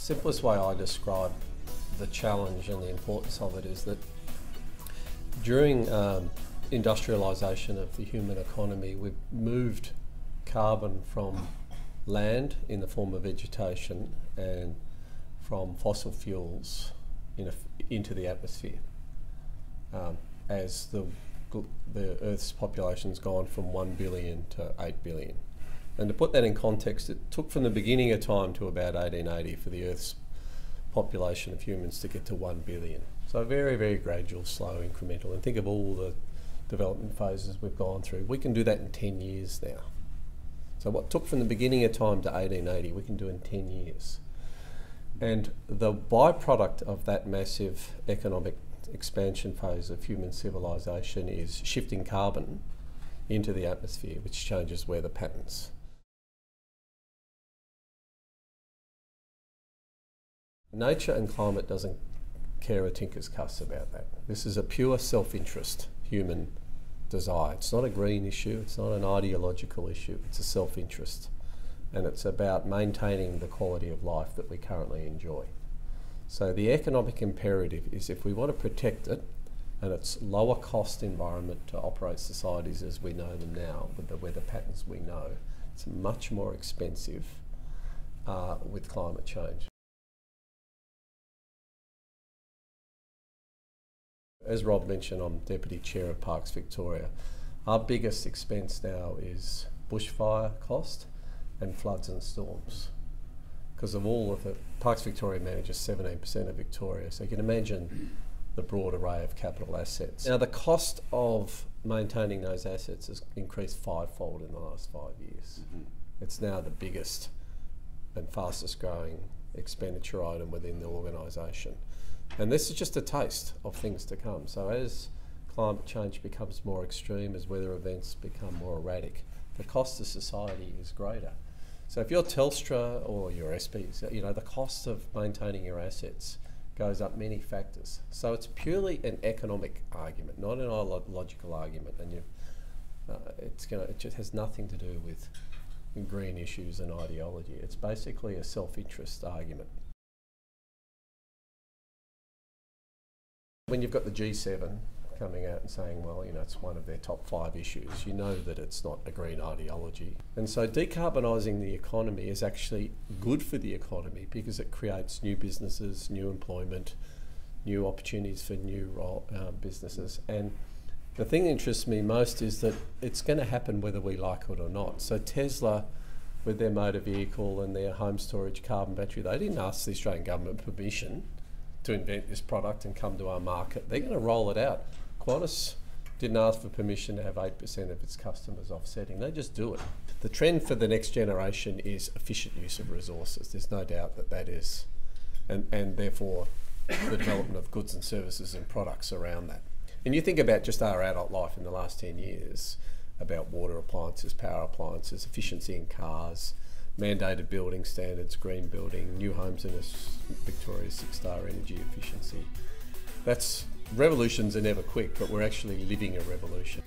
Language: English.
simplest way I describe the challenge and the importance of it is that during industrialisation of the human economy, we've moved carbon from land in the form of vegetation and from fossil fuels into the atmosphere as the Earth's population's gone from 1 billion to 8 billion. And to put that in context, it took from the beginning of time to about 1880 for the Earth's population of humans to get to 1 billion. So very, very gradual, slow, incremental. And think of all the development phases we've gone through. We can do that in 10 years now. So what took from the beginning of time to 1880, we can do in 10 years. And the byproduct of that massive economic expansion phase of human civilization is shifting carbon into the atmosphere, which changes weather patterns. Nature and climate doesn't care a tinker's cuss about that. This is a pure self-interest human desire. It's not a green issue, it's not an ideological issue, it's a self-interest. And it's about maintaining the quality of life that we currently enjoy. So the economic imperative is if we want to protect it, and it's lower cost environment to operate societies as we know them now, with the weather patterns we know, it's much more expensive with climate change. As Rob mentioned, I'm Deputy Chair of Parks Victoria. Our biggest expense now is bushfire cost and floods and storms. Because of all of it, Parks Victoria manages 17% of Victoria, so you can imagine the broad array of capital assets. Now the cost of maintaining those assets has increased fivefold in the last 5 years. It's now the biggest and fastest growing expenditure item within the organisation. And this is just a taste of things to come. So as climate change becomes more extreme, as weather events become more erratic, the cost to society is greater. So if you're Telstra or your SPs, the cost of maintaining your assets goes up many factors. So it's purely an economic argument, not an ideological argument, and it just has nothing to do with green issues and ideology. It's basically a self-interest argument. When you've got the G7 coming out and saying, well, it's one of their top 5 issues, you know that it's not a green ideology. And so decarbonising the economy is actually good for the economy because it creates new businesses, new employment, new opportunities for new businesses. And the thing that interests me most is that it's going to happen whether we like it or not. So Tesla, with their motor vehicle and their home storage carbon battery, they didn't ask the Australian government permission to invent this product and come to our market. They're going to roll it out. Qantas didn't ask for permission to have 8% of its customers offsetting. They just do it. The trend for the next generation is efficient use of resources. There's no doubt that that is. And therefore, the development of goods and services and products around that. And you think about just our adult life in the last 10 years, about water appliances, power appliances, efficiency in cars, mandated building standards, green building, new homes in Victoria's 6-star energy efficiency. Revolutions are never quick, but we're actually living a revolution.